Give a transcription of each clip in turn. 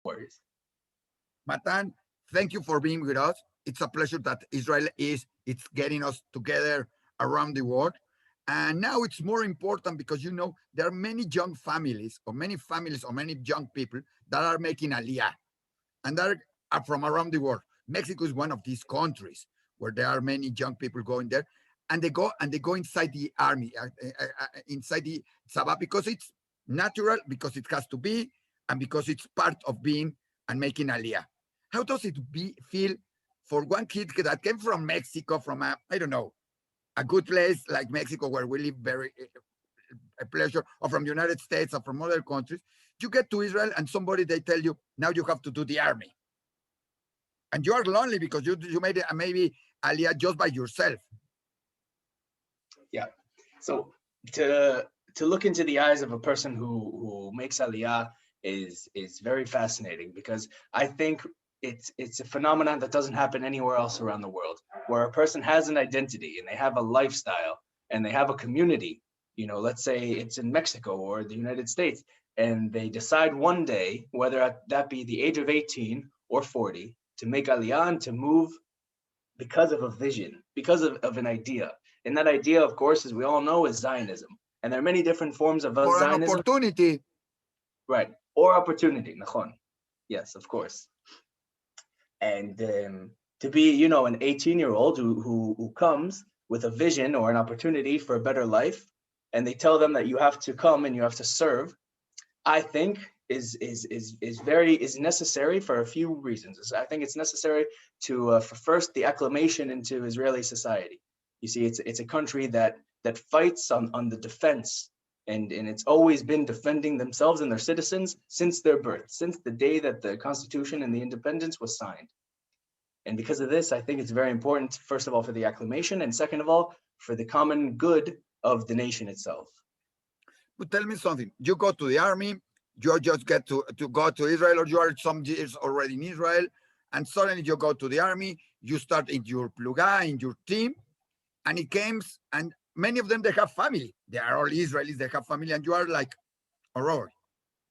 worries. Matan, thank you for being with us. It's a pleasure that Israel it's getting us together around the world. And now it's more important because there are many young families or many young people that are making aliyah and that are from around the world. Mexico is one of these countries where there are many young people going there, and they go inside the army, inside the Sabah, because it's natural, because it has to be, and because it's part of being and making aliyah. How does it feel for one kid that came from Mexico, from I don't know, a good place like Mexico where we live very a pleasure, or from the United States or from other countries, you get to Israel and they tell you, now you have to do the army. And you are lonely because you made it maybe aliyah just by yourself. Yeah. So to look into the eyes of a person who makes aliyah is very fascinating, because I think it's a phenomenon that doesn't happen anywhere else around the world, where a person has an identity and they have a lifestyle and they have a community. Let's say it's in Mexico or the United States, and they decide one day, whether that be the age of 18 or 40, to make aliyah and to move because of a vision, because of an idea. And that idea, of course, as we all know, is Zionism. And there are many different forms of Zionism. An opportunity. Right. Or opportunity. Nachon. Yes, of course. And to be, an 18-year-old who comes with a vision or an opportunity for a better life, and they tell them that you have to come and you have to serve, I think is necessary for a few reasons. I think it's necessary for first the acclimation into Israeli society. You see, it's a country that fights on the defense, and it's always been defending themselves and their citizens since their birth, since the day that the Constitution and the independence was signed. And because of this, I think it's very important, first of all, for the acclimation, and second of all, for the common good of the nation itself. But tell me something. You go to the army, you just get to go to Israel, or you are some years already in Israel, and suddenly you go to the army, you start in your pluga, in your team, and it comes, and many of them, they have family. They are all Israelis, they have family, and you are like, all right,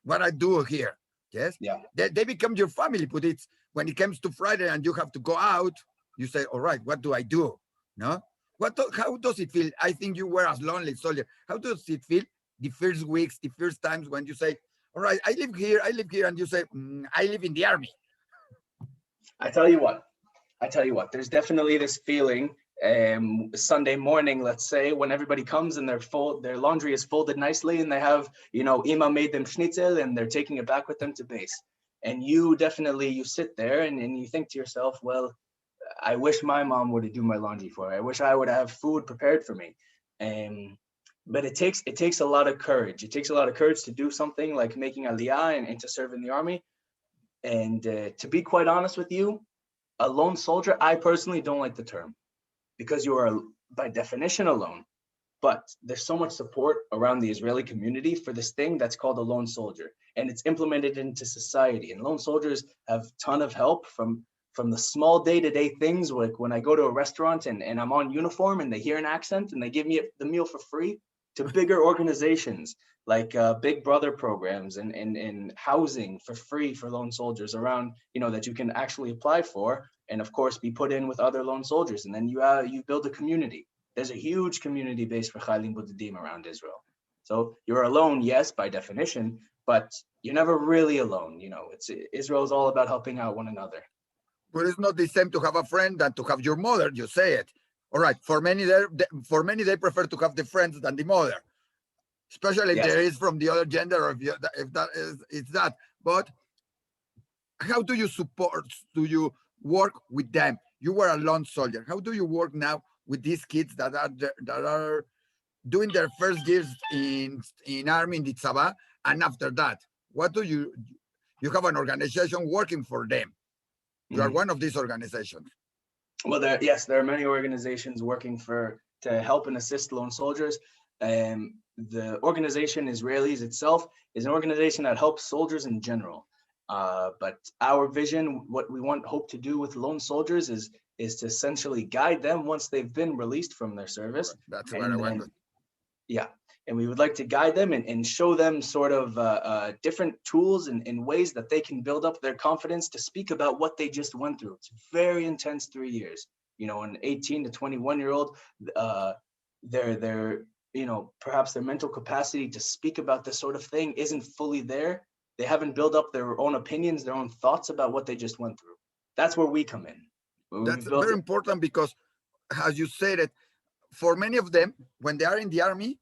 what I do here? Yes? Yeah. They become your family, but it's when it comes to Friday and you have to go out, you say, all right, what do I do? No? How does it feel? I think you were a lonely soldier. How does it feel the first weeks, the first times when you say, all right, I live here, and you say, I live in the army? I tell you what, there's definitely this feeling Sunday morning, let's say, when everybody comes and their laundry is folded nicely and they have, Ima made them schnitzel and they're taking it back with them to base. And you sit there and you think to yourself, well, I wish my mom would do my laundry for me. I wish I would have food prepared for me. But it takes a lot of courage. It takes a lot of courage to do something like making aliyah and to serve in the army. And to be quite honest with you, a lone soldier, I personally don't like the term, because you are by definition alone. But there's so much support around the Israeli community for this thing that's called a lone soldier, and it's implemented into society. And lone soldiers have a ton of help from the small day-to-day things, like when I go to a restaurant and I'm on uniform and they hear an accent and they give me the meal for free, to bigger organizations like Big Brother programs and housing for free for lone soldiers around, that you can actually apply for, and of course be put in with other lone soldiers. And then you build a community. There's a huge community base for Chayalim Bodedim around Israel. So you're alone, yes, by definition, but you're never really alone. Israel is all about helping out one another. But it's not the same to have a friend than to have your mother. You say it. All right. For many, they prefer to have the friends than the mother, especially if there is from the other gender, or if that is it's that. But how do you support? Do you work with them? You were a lone soldier. How do you work now with these kids that are doing their first years in army in the Tzaba, and after that, what do you have an organization working for them? You are one of these organizations. Well, there are many organizations working to help and assist lone soldiers. The organization Israelis itself is an organization that helps soldiers in general. But our vision, what we hope to do with lone soldiers is to essentially guide them once they've been released from their service. That's what I wanted. Yeah. and we would like to guide them and show them sort of different tools and ways that they can build up their confidence to speak about what they just went through. It's very intense 3 years. You know, an 18 to 21-year-old, their you know, perhaps their mental capacity to speak about this sort of thing isn't fully there. They haven't built up their own opinions, their own thoughts about what they just went through. That's where we come in. That's very important because, as you said it, for many of them, when they are in the army,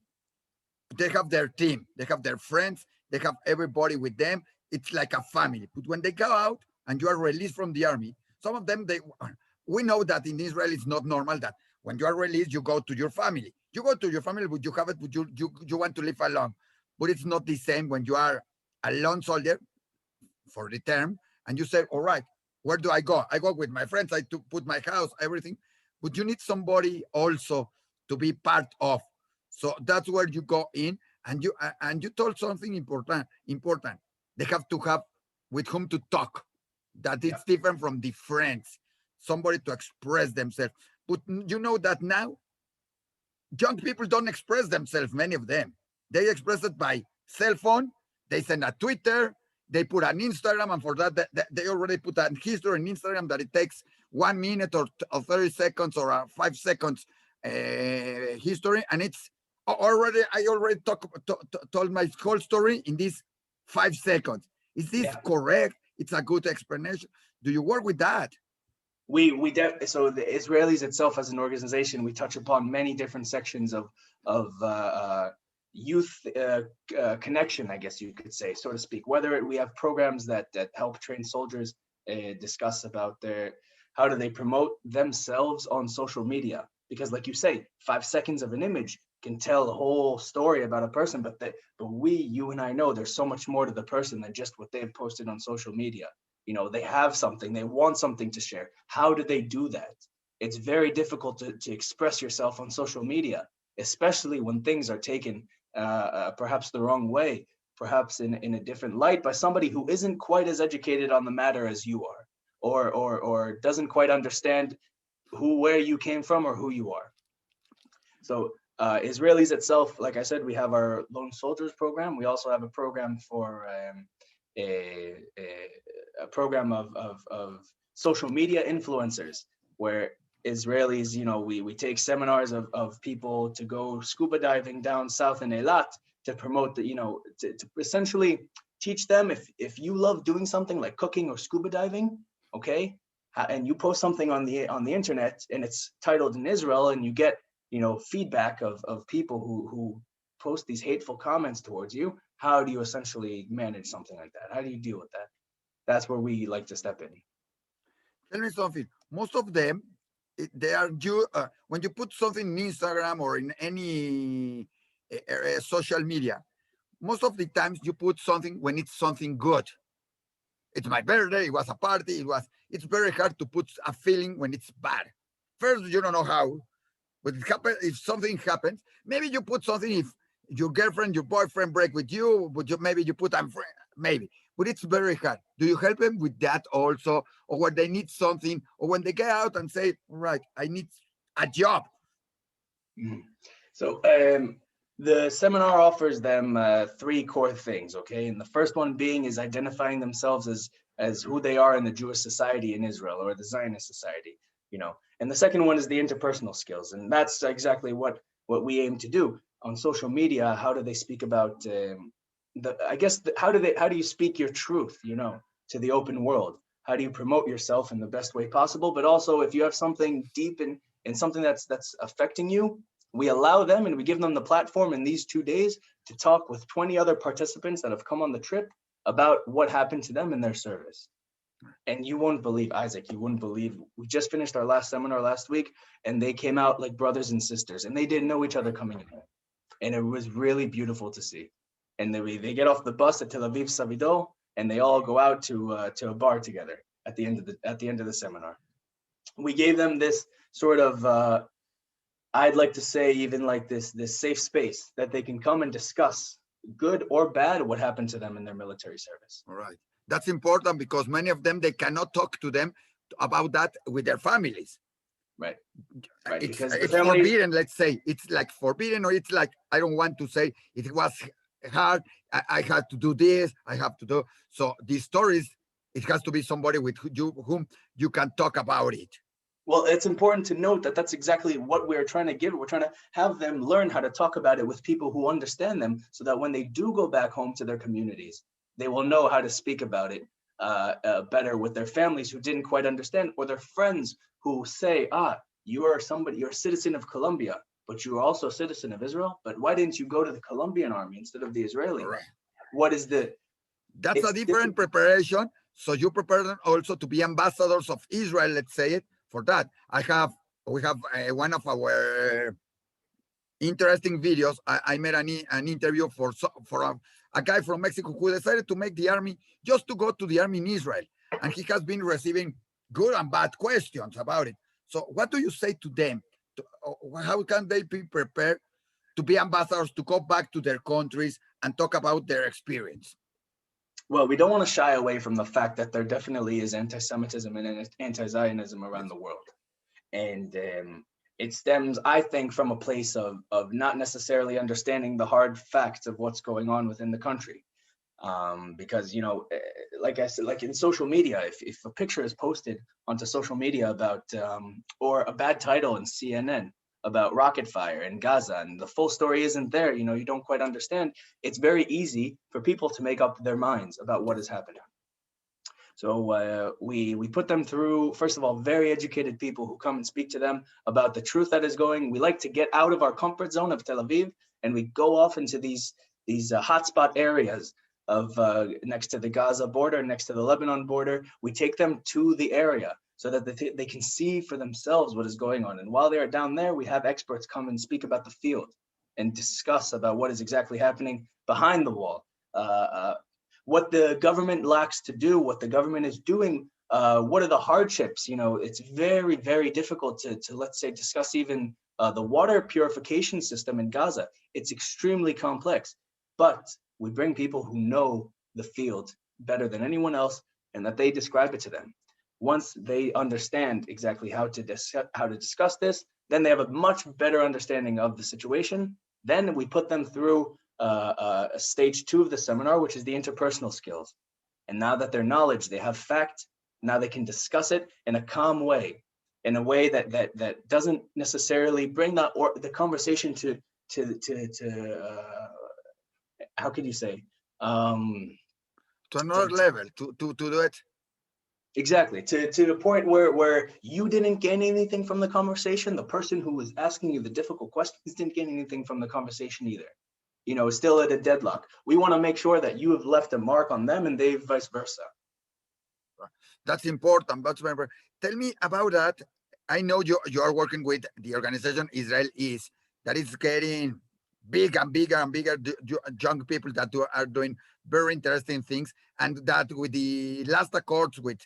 they have their team, they have their friends, they have everybody with them. It's like a family. But when they go out and you are released from the army, some of them, we know that in Israel, it's not normal that when you are released, you go to your family. You go to your family, but you have it, but you want to live alone. But it's not the same when you are a lone soldier for the term, and you say, all right, where do I go? I go with my friends, I put my house, everything. But you need somebody also to be part of. So that's where you go in, and you told something important. They have to have with whom to talk. That it's different from the friends, somebody to express themselves. But you know that now, young people don't express themselves, many of them. They express it by cell phone, they send a Twitter, they put an Instagram, and for that, they already put an history on Instagram that it takes 1 minute or 30 seconds or 5 seconds history, and it's already, I already told my whole story in these 5 seconds. Is this correct? It's a good explanation. Do you work with that? So the Israelis itself as an organization, we touch upon many different sections of youth connection, I guess you could say, so to speak. Whether we have programs that help train soldiers discuss about how do they promote themselves on social media, because like you say, 5 seconds of an image can tell a whole story about a person, but you and I know there's so much more to the person than just what they've posted on social media. You know, they have something, they want something to share. How do they do that? It's very difficult to express yourself on social media, especially when things are taken perhaps the wrong way, perhaps in a different light by somebody who isn't quite as educated on the matter as you are, or doesn't quite understand where you came from or who you are. So Israelis itself, like I said, we have our Lone Soldiers program. We also have a program for a program of social media influencers, where Israelis, you know, we take seminars of people to go scuba diving down south in Eilat to promote the, you know, to essentially teach them, if you love doing something like cooking or scuba diving, okay, and you post something on the internet and it's titled in Israel, and you get, you know, feedback of people who post these hateful comments towards you, how do you essentially manage something like that? How do you deal with that? That's where we like to step in. Tell me something. Most of them, they are when you put something in Instagram or in any social media, most of the times you put something when it's something good. It's my birthday, it was a party, it's very hard to put a feeling when it's bad. First, you don't know how, but it happens. If something happens, maybe you put something if your girlfriend, your boyfriend break with you, but maybe you put a friend, maybe. But it's very hard. Do you help them with that also? Or when they need something, or when they get out and say, right, I need a job? Mm-hmm. So the seminar offers them 3 core things, okay? And the first one being is identifying themselves as who they are in the Jewish society in Israel, or the Zionist society, you know. And the second one is the interpersonal skills, and that's exactly what we aim to do on social media. How do they speak about how do you speak your truth, you know, to the open world? How do you promote yourself in the best way possible? But also, if you have something deep in something that's affecting you, we allow them and we give them the platform in these 2 days to talk with 20 other participants that have come on the trip about what happened to them in their service. And you won't believe, Isaac, you wouldn't believe, we just finished our last seminar last week, and they came out like brothers and sisters, and they didn't know each other coming in. And it was really beautiful to see. And they get off the bus at Tel Aviv Savido, and they all go out to a bar together at the end of the seminar. We gave them this sort of I'd like to say even like this safe space that they can come and discuss, good or bad, what happened to them in their military service. All right. That's important because many of them, they cannot talk to them about that with their families. Right. Right. It's Because the it's families, forbidden. Let's say it's like forbidden, or it's like I don't want to say it was hard. I had to do this. I have to do so. These stories. It has to be somebody with whom you can talk about it. well, it's important to note that that's exactly what we're trying to give. We're trying to have them learn how to talk about it with people who understand them, so that when they do go back home to their communities, they will know how to speak about it better with their families who didn't quite understand, or their friends who say, you're a citizen of Colombia, but you're also a citizen of Israel. But why didn't you go to the Colombian army instead of the Israeli? Right. What is the, That's a it's different preparation. So you prepare them also to be ambassadors of Israel. Let's say it for that. We have one of our interesting videos. I made an interview for a guy from Mexico who decided to make the army just to go to the army in Israel, and he has been receiving good and bad questions about it. So what do you say to them? How can they be prepared to be ambassadors, to go back to their countries and talk about their experience? well, we don't want to shy away from the fact that there definitely is anti-Semitism and anti-Zionism around the world. And it stems, I think, from a place of not necessarily understanding the hard facts of what's going on within the country. Because, like I said, like in social media, if a picture is posted onto social media about, or a bad title in CNN about rocket fire in Gaza, and the full story isn't there, you don't quite understand, it's very easy for people to make up their minds about what is happening. So we put them through, first of all, very educated people who come and speak to them about the truth that is going. We like to get out of our comfort zone of Tel Aviv, and we go off into these hotspot areas of next to the Gaza border, next to the Lebanon border. We take them to the area so that they can see for themselves what is going on. And while they are down there, we have experts come and speak about the field and discuss about what is exactly happening behind the wall. What the government lacks to do, what the government is doing, what are the hardships? It's very, very difficult to let's say, discuss even the water purification system in Gaza. It's extremely complex, but we bring people who know the field better than anyone else, and that they describe it to them. Once they understand exactly how to discuss this, then they have a much better understanding of the situation. Then we put them through stage 2 of the seminar, which is the interpersonal skills. And now that their knowledge, they have fact, now they can discuss it in a calm way, in a way that doesn't necessarily bring the conversation to how can you say, to another level, to do it. Exactly, to the point where you didn't gain anything from the conversation. The person who was asking you the difficult questions didn't gain anything from the conversation either. Still at a deadlock. We want to make sure that you have left a mark on them, and they vice versa. That's important. But remember, tell me about that. I know you are working with the organization Israel is, that is getting big and bigger and bigger, young people that are doing very interesting things, and that with the last accords with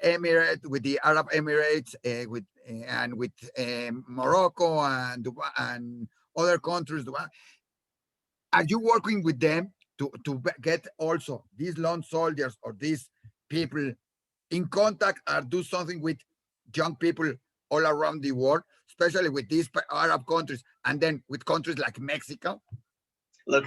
Emirates, with the Arab Emirates, with Morocco and Dubai and other countries. Are you working with them to get also these lone soldiers or these people in contact, or do something with young people all around the world, especially with these Arab countries, and then with countries like Mexico? Look,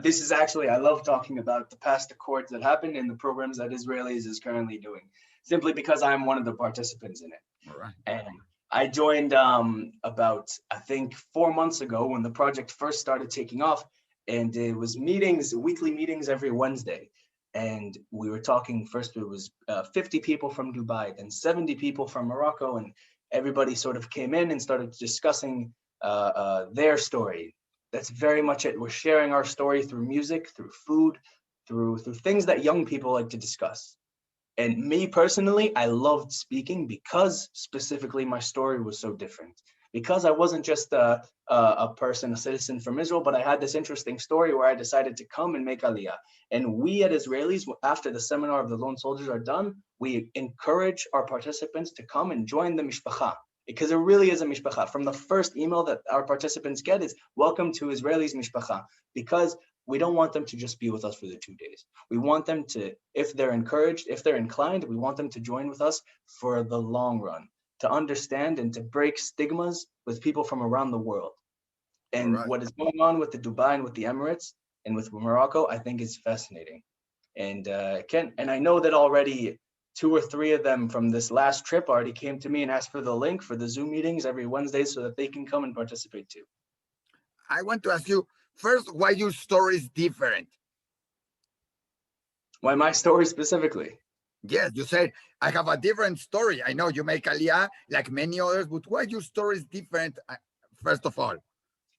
this is actually, I love talking about the past accords that happened and the programs that Israelis is currently doing, simply because I'm one of the participants in it. All right. And I joined about, I think, 4 months ago when the project first started taking off, and it was weekly meetings every Wednesday. And we were talking, first it was 50 people from Dubai, then 70 people from Morocco, and everybody sort of came in and started discussing their story. That's very much it. We're sharing our story through music, through food, through things that young people like to discuss. And me personally, I loved speaking because specifically my story was so different. Because I wasn't just a citizen from Israel, but I had this interesting story where I decided to come and make Aliyah. And we at Israelis, after the seminar of the lone soldiers are done, we encourage our participants to come and join the mishpacha, because it really is a mishpacha. From the first email that our participants get is, welcome to Israelis mishpacha, because we don't want them to just be with us for the 2 days. We want them to, if they're encouraged, if they're inclined, we want them to join with us for the long run. to understand and to break stigmas with people from around the world. And Right. what is going on with the Dubai and with the Emirates and with Morocco, I think is fascinating. And and I know that already 2 or 3 of them from this last trip already came to me and asked for the link for the Zoom meetings every Wednesday so that they can come and participate too. I want to ask you first why your story is different. Why my story specifically? Yes, you said I have a different story. I know you make Aliyah like many others, but why your story is different? First of all,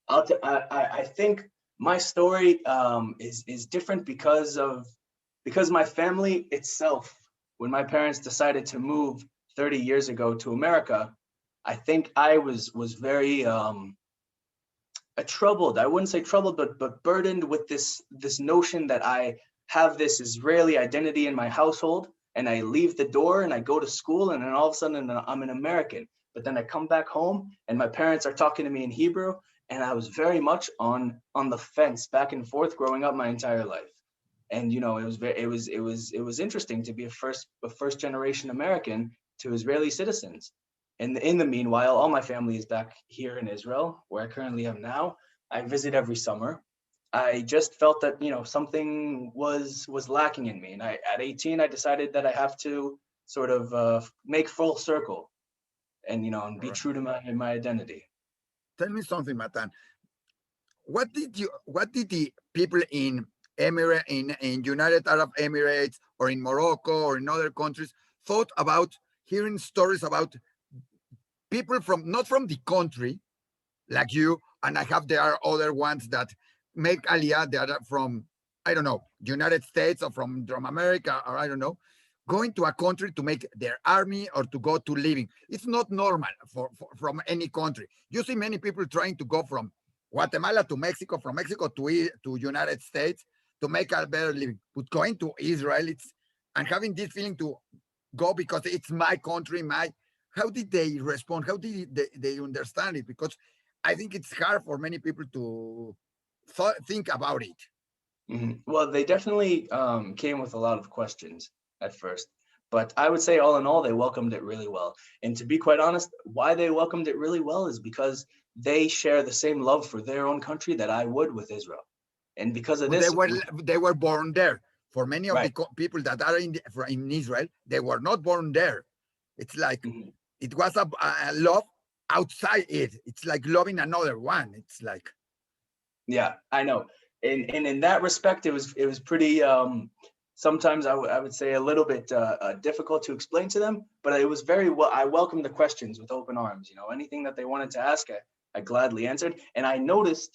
I think my story is different because my family itself, when my parents decided to move 30 years ago to America, I think I was very troubled. I wouldn't say troubled, but burdened with this notion that I have this Israeli identity in my household, and I leave the door and I go to school, and then all of a sudden I'm an American. But then I come back home and my parents are talking to me in Hebrew, and I was very much on the fence, back and forth, growing up my entire life. And you know, it was interesting to be a first generation American to Israeli citizens. And in the meanwhile, all my family is back here in Israel, where I currently am now. I visit every summer. I just felt that, you know, something was lacking in me. And at 18, I decided that I have to sort of make full circle and, you know, and be right. true to my identity. Tell me something, Matan. What did the people in in United Arab Emirates or in Morocco or in other countries thought about hearing stories about people from not from the country like you, and I have there are other ones that make Aliyah that are from, I don't know, United States or from America, or I don't know, going to a country to make their army or to go to living. It's not normal from any country. You see many people trying to go from Guatemala to Mexico, from Mexico to United States to make a better living. But going to Israel, it's and having this feeling to go because it's my country, my. How did they respond? How did they understand it? Because I think it's hard for many people to think about it. Well, they definitely came with a lot of questions at first, but I would say all in all, they welcomed it really well. And to be quite honest, why they welcomed it really well is because they share the same love for their own country that I would with Israel. And because of But this, they were born there. For many of the right. people that are in Israel, they were not born there. It's like Mhm. it was a love outside it. It's like loving another one. It's like Yeah, I know. And in that respect, it was pretty sometimes I would say a little bit difficult to explain to them, but it was very well. I welcomed the questions with open arms. You know, anything that they wanted to ask, I gladly answered. And I noticed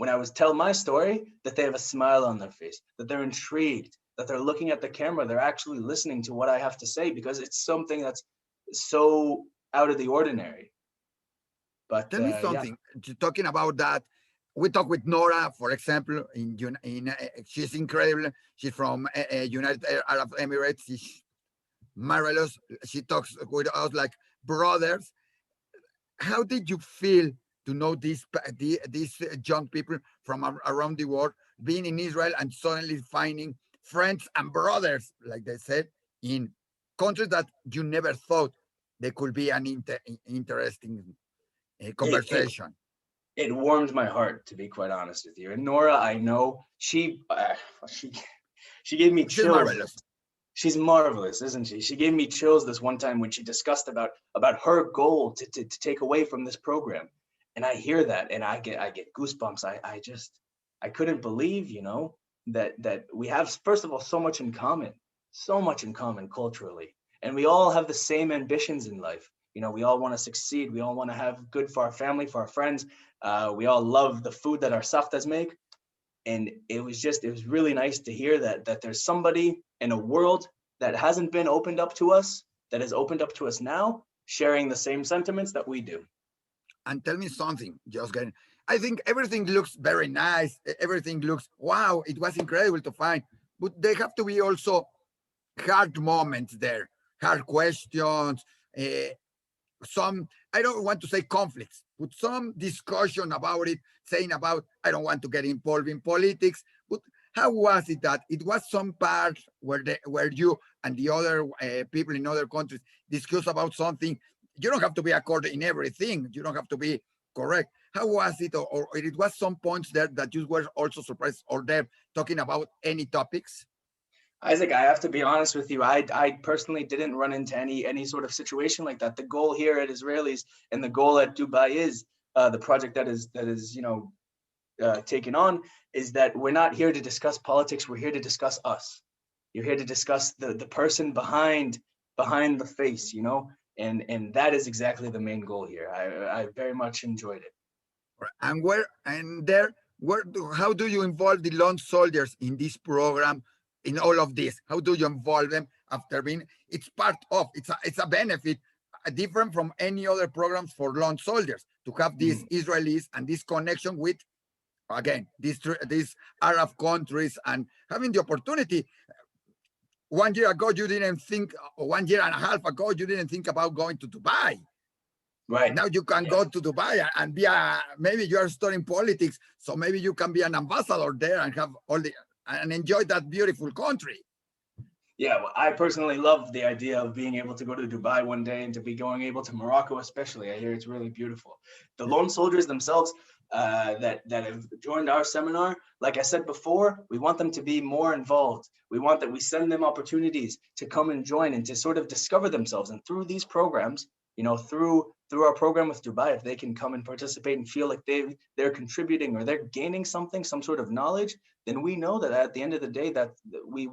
when I was telling my story that they have a smile on their face, that they're intrigued, that they're looking at the camera, they're actually listening to what I have to say because it's something that's so out of the ordinary. But tell me yeah. something. Talking about that, we talk with Nora, for example. She's incredible. She's from United Arab Emirates. She's marvelous. She talks with us like brothers. How did you feel to know these young people from around the world being in Israel and suddenly finding friends and brothers, like they said, in countries that you never thought they could be an interesting it, it conversation? it warmed my heart, to be quite honest with you. And Nora, I know she she gave me She's chills. marvelous. She's marvelous, isn't she? She gave me chills this one time when she discussed about her goal to take away from this program. And I hear that and I get goosebumps. I couldn't believe, you know, that we have, first of all, so much in common culturally. And we all have the same ambitions in life. You know, we all want to succeed. We all want to have good for our family, for our friends. We all love the food that our saftas make. And it was really nice to hear that there's somebody in a world that hasn't been opened up to us, that is opened up to us now, sharing the same sentiments that we do. And tell me something, just getting. I think everything looks very nice. Everything looks wow. It was incredible to find, but they have to be also hard moments there, hard questions, uh, some, I don't want to say conflicts, but some discussion about it, saying about, I don't want to get involved in politics. But how was it that it was some part where you and the other people in other countries discuss about something you don't have to be according in everything. You don't have to be correct. How was it, or it was some points there that you were also surprised, or them talking about any topics? Isaac, I have to be honest with you. I personally didn't run into any sort of situation like that. The goal here at Israelis and the goal at Dubai is the project that is taken on is that we're not here to discuss politics. We're here to discuss us. You're here to discuss the person behind the face, and that is exactly the main goal here. I very much enjoyed it. And how do you involve the lone soldiers in this program, in all of this? How do you involve them after being? It's part of. It's a benefit, different from any other programs for lone soldiers to have these Israelis and this connection with, again, these Arab countries, and having the opportunity. 1 year ago, you didn't think, or 1.5 years ago, you didn't think about going to Dubai. Right. Now you can go to Dubai and be maybe you are studying politics, so maybe you can be an ambassador there and have and enjoy that beautiful country. Yeah, well, I personally love the idea of being able to go to Dubai one day and to be able to Morocco, especially. I hear it's really beautiful. The lone soldiers themselves that have joined our seminar, like I said before, we want them to be more involved. We want that we send them opportunities to come and join and to sort of discover themselves. And through these programs, through our program with Dubai, if they can come and participate and feel like they're contributing or they're gaining something, some sort of knowledge, then we know that at the end of the day that we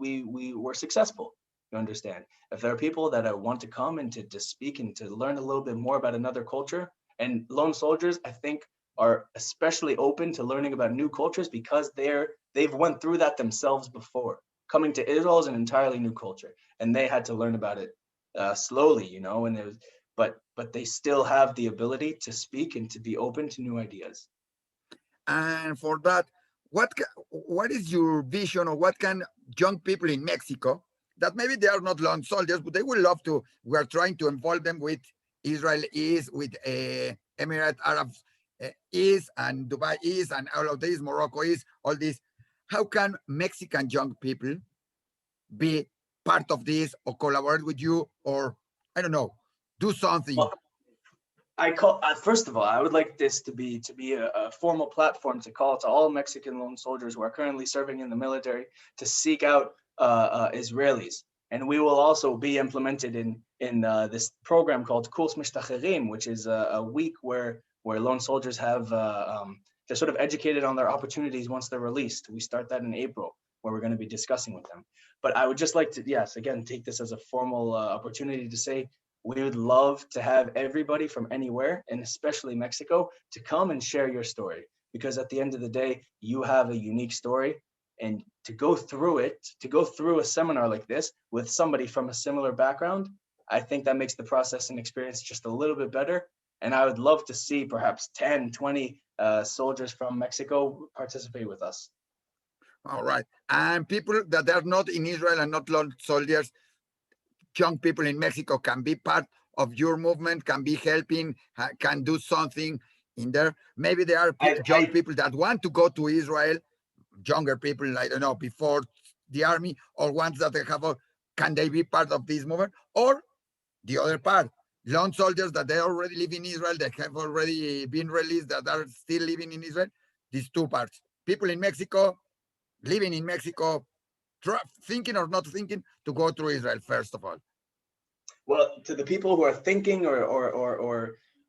were successful. You understand? If there are people that want to come and to speak and to learn a little bit more about another culture, and lone soldiers, I think, are especially open to learning about new cultures because they've went through that themselves before. Coming to Israel is an entirely new culture, and they had to learn about it slowly, and it was, but they still have the ability to speak and to be open to new ideas. And for that, what is your vision, or what can young people in Mexico that maybe they are not lone soldiers, but they would love to? We are trying to involve them with Israel is, with Emirate Arab is, and Dubai is, and all of this, Morocco is, all this. How can Mexican young people be part of this, or collaborate with you, or I don't know, do something? Well, first of all, I would like this to be a formal platform to call to all Mexican lone soldiers who are currently serving in the military to seek out Israelis. And we will also be implemented in this program called Kurs Mishtacherim, which is a week where lone soldiers have they're sort of educated on their opportunities once they're released. We start that in April, where we're going to be discussing with them. But I would just like to, yes, again, take this as a formal opportunity to say we would love to have everybody from anywhere, and especially Mexico, to come and share your story. Because at the end of the day, you have a unique story. And to go through a seminar like this with somebody from a similar background, I think that makes the process and experience just a little bit better. And I would love to see perhaps 10, 20 soldiers from Mexico participate with us. All right. And people that are not in Israel and not lone soldiers, young people in Mexico can be part of your movement, can be helping, can do something in there. Maybe there are young people that want to go to Israel, younger people, I don't know, before the army, or ones that they have, can they be part of this movement? Or the other part, lone soldiers that they already live in Israel, that have already been released, that are still living in Israel. These two parts, people in Mexico, living in Mexico, thinking or not thinking to go to Israel, first of all. Well, to the people who are thinking or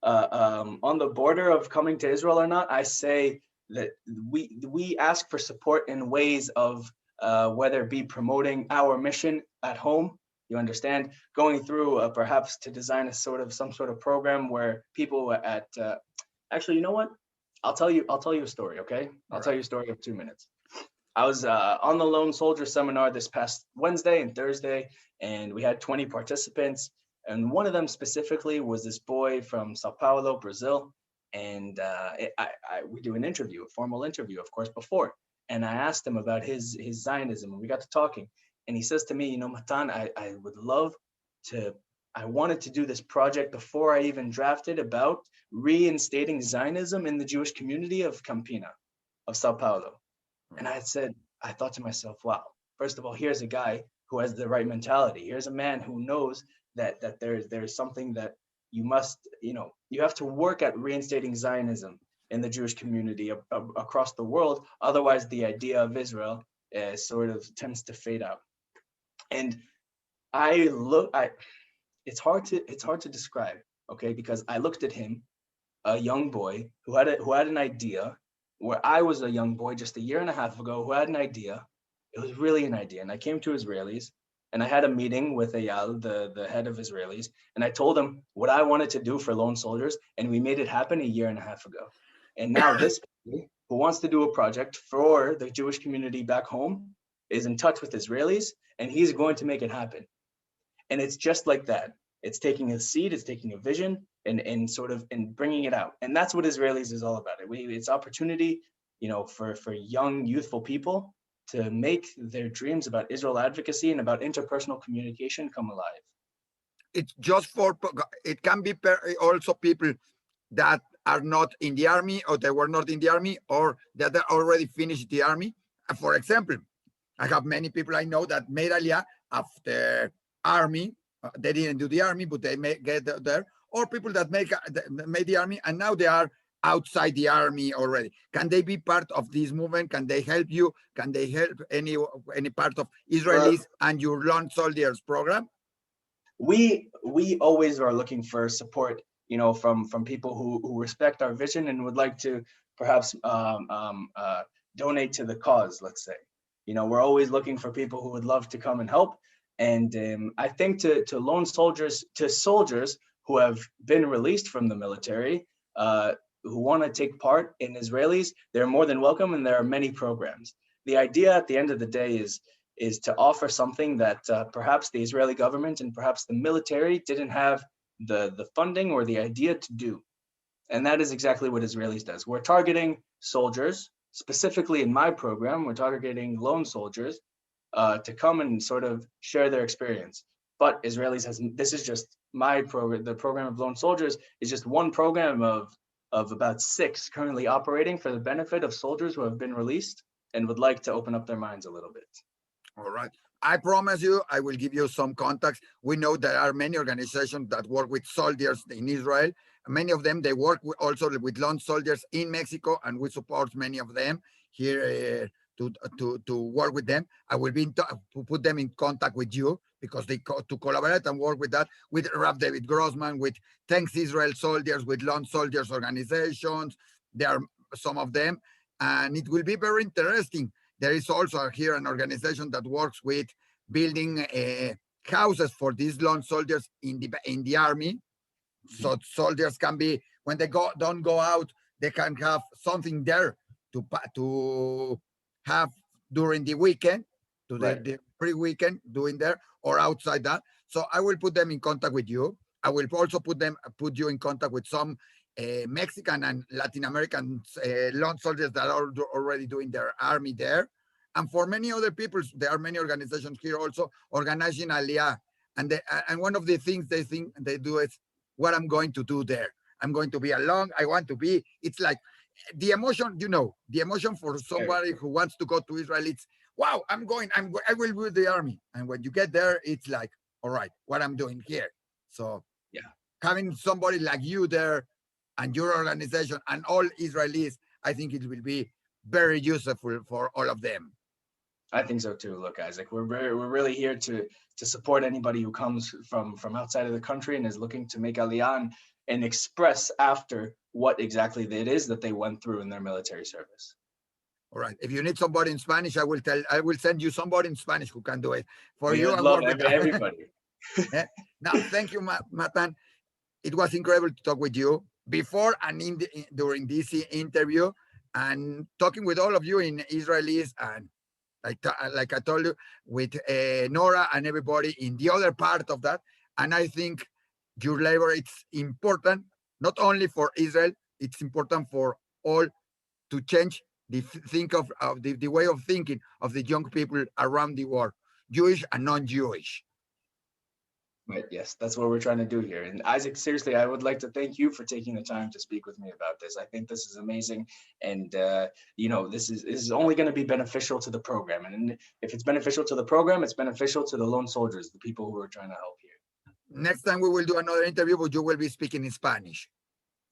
on the border of coming to Israel or not, I say that we ask for support in ways of whether it be promoting our mission at home, you understand, going through perhaps to design some sort of program where people at actually, you know what? I'll tell you a story, okay? I'll tell you a story of 2 minutes. I was on the Lone Soldier Seminar this past Wednesday and Thursday, and we had 20 participants. And one of them specifically was this boy from Sao Paulo, Brazil. And we do an interview, a formal interview, of course, before. And I asked him about his Zionism, and we got to talking. And he says to me, Matan, I would love to, I wanted to do this project before I even drafted about reinstating Zionism in the Jewish community of Campina, of Sao Paulo. And I thought to myself, wow, first of all, here's a guy who has the right mentality. Here's a man who knows that there's something that you must, you have to work at reinstating Zionism in the Jewish community across the world. Otherwise, the idea of Israel sort of tends to fade out. And it's hard to describe, okay? Because I looked at him, a young boy who had an idea, where I was a young boy just a year and a half ago who had an idea. It was really an idea. And I came to Israelis and I had a meeting with EAU, the head of Israelis, and I told him what I wanted to do for lone soldiers, and we made it happen a year and a half ago. And now this guy who wants to do a project for the Jewish community back home is in touch with Israelis, and he's going to make it happen. And it's just like that. It's taking a seed, it's taking a vision, and sort of bringing it out. And that's what Israelis is all about. It's opportunity, for young, youthful people to make their dreams about Israel advocacy and about interpersonal communication come alive. It's just it can be also people that are not in the army, or they were not in the army, or that are already finished the army. For example, I have many people I know that made Aliyah after army. They didn't do the army, but they may get there. Or people that made the army and now they are outside the army already. Can they be part of this movement? Can they help you? Can they help any part of Israelis and your lone soldiers program? We always are looking for support, from people who respect our vision and would like to perhaps donate to the cause, let's say. We're always looking for people who would love to come and help. And I think to lone soldiers, to soldiers who have been released from the military, who want to take part in Israelis, they're more than welcome, and there are many programs. The idea at the end of the day is to offer something that perhaps the Israeli government and perhaps the military didn't have the funding or the idea to do. And that is exactly what Israelis does. We're targeting soldiers, specifically in my program, we're targeting lone soldiers to come and sort of share their experience. But Israelis this is just my program. The program of lone soldiers is just one program of about 6 currently operating for the benefit of soldiers who have been released and would like to open up their minds a little bit. All right. I promise you, I will give you some contacts. We know there are many organizations that work with soldiers in Israel. Many of them, they work also with lone soldiers in Mexico, and we support many of them here to work with them. I will be to put them in contact with you, because to collaborate and work with that, with Rav David Grossman, with Thanks Israel Soldiers, with lone soldiers organizations. There are some of them, and it will be very interesting. There is also here an organization that works with building houses for these lone soldiers in the army. So soldiers can be, when they don't go out, they can have something there to have during the weekend, the pre-weekend doing there, or outside that. So I will put them in contact with you. I will also put you in contact with some Mexican and Latin American lone soldiers that are already doing their army there. And for many other people, there are many organizations here also organizing Aliyah. And one of the things they do is, what I'm going to do there. I'm going to be along. I want to be. It's like the emotion, the emotion for somebody who wants to go to Israel. It's, wow, I will do the army. And when you get there, it's like, all right, what I'm doing here. So having somebody like you there and your organization and all Israelis, I think it will be very useful for all of them. I think so too. Look, Isaac, we're really here to support anybody who comes from outside of the country and is looking to make Aliyah and express after what exactly it is that they went through in their military service. All right. If you need somebody in Spanish, I will send you somebody in Spanish who can do it for you. I love everybody. Now, thank you, Matan. It was incredible to talk with you before and during this interview, and talking with all of you in Israelis, and like I told you, with Nora and everybody in the other part of that. And I think your labor, it's important, not only for Israel, it's important for all to change the way of thinking of the young people around the world, Jewish and non-Jewish. Right. Yes, that's what we're trying to do here. And Isaac, seriously, I would like to thank you for taking the time to speak with me about this. I think this is amazing, and this is only going to be beneficial to the program. And if it's beneficial to the program, it's beneficial to the lone soldiers, the people who are trying to help here. Next time we will do another interview, but you will be speaking in Spanish.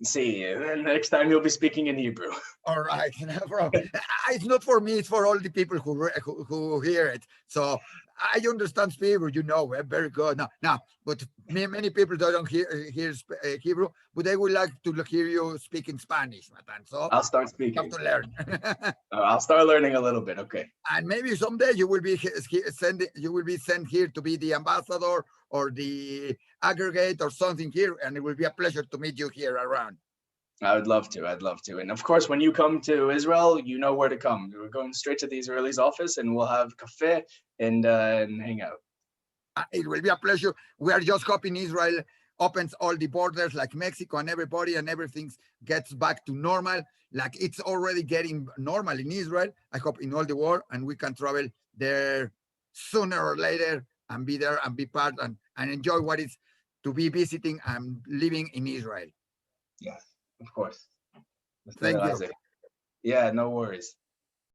See, and next time you'll be speaking in Hebrew. All right, no problem. It's not for me; it's for all the people who hear it. So I understand Hebrew, very good. No, but many people don't hear Hebrew, but they would like to hear you speak in Spanish, Matan. So I'll start you speaking. have to learn. I'll start learning a little bit. Okay. And maybe someday you will be sent here to be the ambassador or the aggregate or something here, and it will be a pleasure to meet you here around. I would love to. I'd love to. And of course, when you come to Israel, you know where to come. We're going straight to the Israelis' office, and we'll have cafe and hang out. It will be a pleasure. We are just hoping Israel opens all the borders like Mexico and everybody, and everything gets back to normal. Like it's already getting normal in Israel. I hope in all the world, and we can travel there sooner or later and be there and be part and enjoy what it's to be visiting and living in Israel. Yes, of course. Thank you. Yeah, no worries.